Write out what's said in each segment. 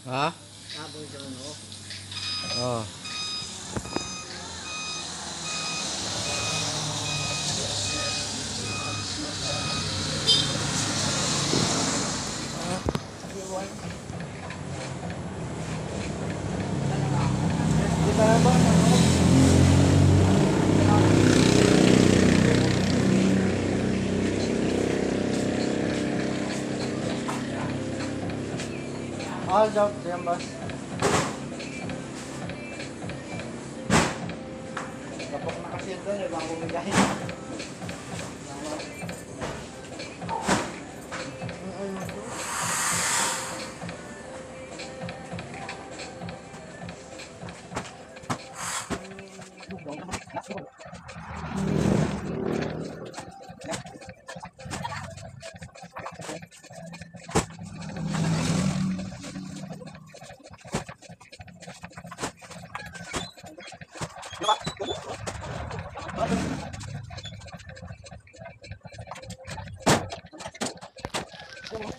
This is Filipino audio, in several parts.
Ha? Baboy doon, oh. Oh. All out, yan bas. Kapok na kasi ito, yung bang bumigahin.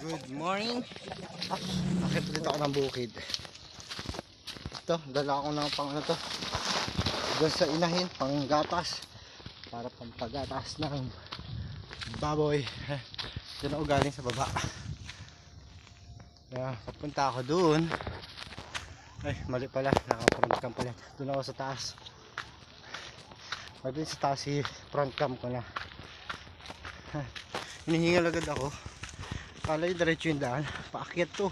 Good morning. Akit dito ako ng bukid. Ito, dala ako ng pang ano to. Doon sa inahin, pang gatas. Para pampagatas ng baboy. Doon ako galing sa baba. Kaya papunta ako doon. Ay, mali pala. Naka-front cam pala. Doon ako sa taas. Pag sa taas si front cam ko na. Hinihingal agad ako. Kala yung diretso yung daan. Paakyat to.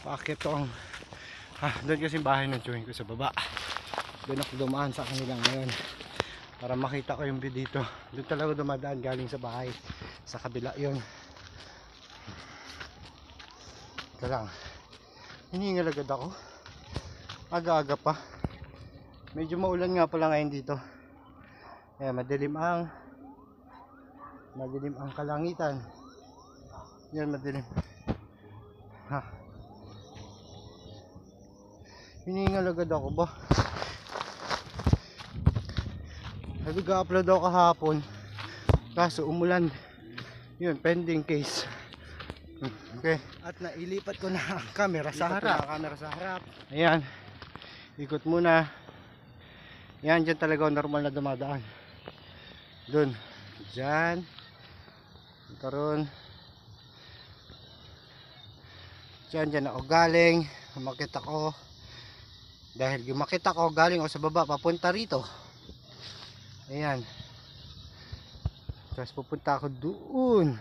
Paakyat to ang doon kasi bahay ng chewing ko sa baba. Doon ako dumaan sa kanila ngayon para makita ko yung view dito. Doon talaga dumadaan galing sa bahay. Sa kabila yun. Ito lang. Hinihingal agad ako. Aga-aga pa. Medyo maulan nga pala ngayon dito. Kaya madilim ang kalangitan. Yan, madilim. Hinihingal agad ako ba? Nag-upload ako kahapon. Kaso umulan. Yun, pending case. Okay. At nailipat ko na ang camera sa harap. Ayan. Ikot muna. Yan, dyan talaga normal na dumadaan. Doon. Dyan. Karoon. Dyan ako galing. Umakit ako. Dahil gumakit ako, galing ako sa baba, papunta rito. Ayan. Tapos pupunta ako doon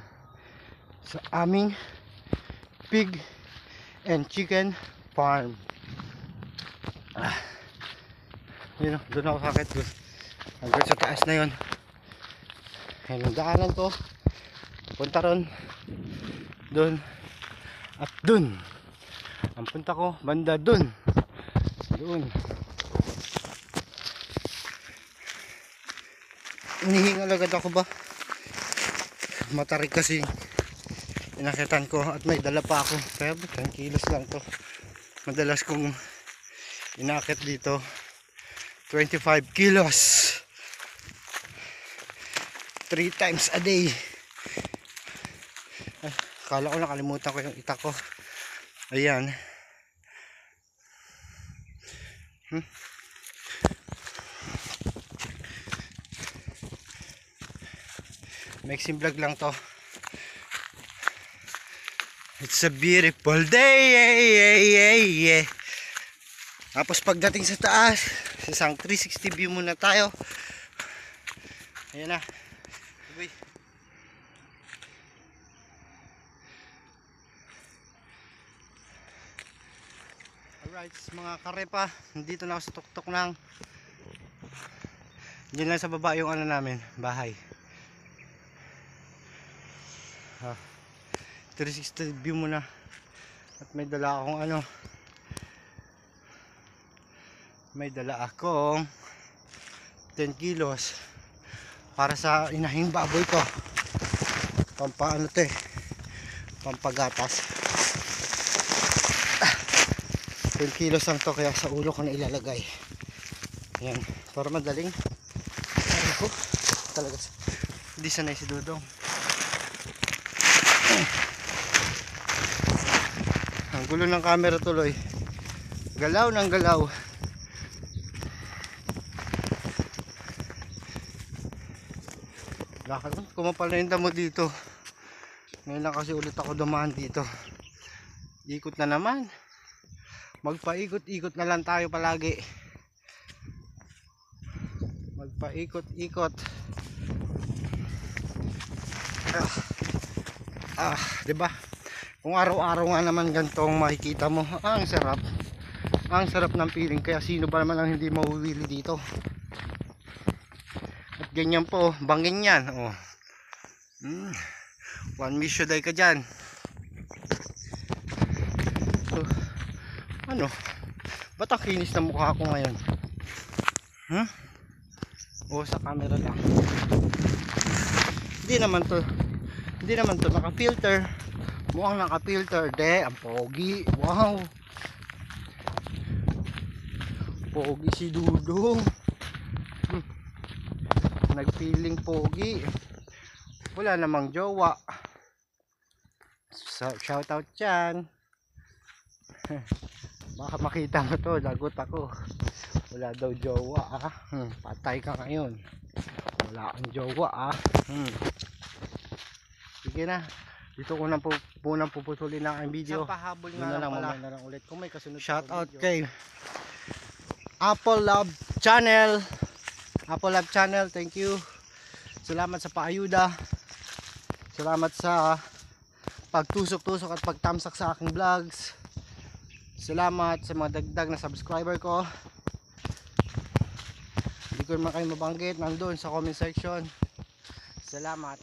sa aming pig and chicken farm. Yun, doon ako sakit. Hanggang sa taas na yun. Ayan ang daanan ko. Punta ron. Doon. At doon. Ang punta ko, banda doon. Doon. Hinihingal agad ako ba? Matarik kasi inakitan ko at may dala pa ako. Kaya 10 kilos lang to. Madalas kong inakit dito 25 kilos 3 times a day. Ay, akala ko nakalimutan ko yung itak ko. Ayan. Mixing vlog lang to. It's a beautiful day. Tapos pagdating sa taas, isang 360 view muna tayo. Ayan na. Uy. Alright, mga karepa, nandito na ako sa tuktok ng diyan lang sa baba yung ano namin, bahay. 360 view muna. At may dala akong ano, may dala akong 10 kilos para sa inahing baboy ko. Pampaano to eh, pampagatas. 10 kilos lang to, kaya sa ulo ko na ilalagay. Ayan, para madaling. Ako talaga hindi sanay si Dudong. Ang gulo ng camera tuloy. Galaw ng galaw. Lakad, kumapal na yung damo dito. Ngayon lang kasi ulit ako dumaan dito. Ikot na naman. Magpaikot-ikot na lang tayo palagi. Magpaikot-ikot. Diba? Kung araw-araw nga naman ganitong makikita mo, ang sarap. Ang sarap ng feeling. Kaya sino ba naman ang hindi mauwili dito? At ganyan po, bangin yan. Oh. One mission day ka dyan. So, ano? Ba't ang kinis na mukha ko ngayon? O sa camera lang. Hindi naman to naka-filter. Mukhang naka-filter. De, ang pogi. Wow. Pogi si Dudong. Nagpiling pogi. Wala namang jowa. So, shout out dyan. Baka makita mo to, lagot ako. Wala daw jowa patay ka ngayon. Wala kang jowa Sige na. Dito ko na punang puputulin na ang video. Isang pahabol nga lang pala. Na lang ulit. Kung may kasunod shout out kay Apple Love Channel. Apple Love Channel, thank you. Salamat sa paayuda. Salamat sa pagtusok-tusok at pagtamsak sa aking vlogs. Salamat sa mga dagdag na subscriber ko. Hindi ko naman kayo mabanggit, nandun sa comment section. Salamat.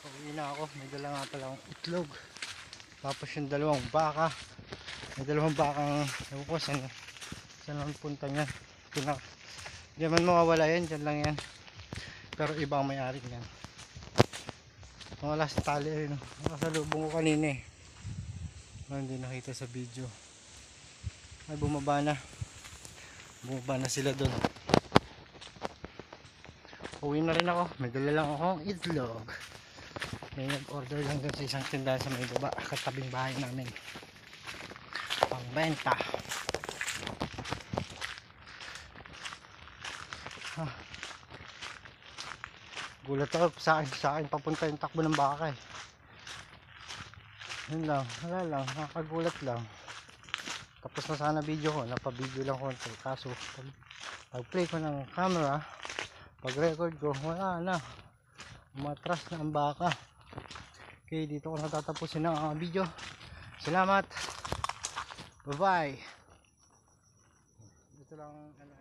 Uwi na ako, may dala nga pala akong itlog. Tapos yung dalawang baka. May dalawang bakang, ewan ko saan ang punta niyan. Hindi man mawawala yan, dyan lang yan. Pero iba ang may-ari niyan. Wala sa tali ayun. Nakasalubong ko kanina eh. Hindi nakita sa video. Ay bumaba na. Bumaba na sila doon. Uwi na rin ako. May dala lang akong itlog. May nag-order lang dun sa isang tindahan sa may baba, katabing bahay namin. Pangbenta. Gulat ako sa akin papunta yung takbo ng baka eh. Yun lang, wala lang, nakakagulat lang. Tapos na sana video ko, napabideo lang konti. Kaso pag play ko ng camera, pag record ko, wala na, umatras na ang baka. Okay, dito ko natatapusin ang video. Salamat, bye bye. Ito lang ano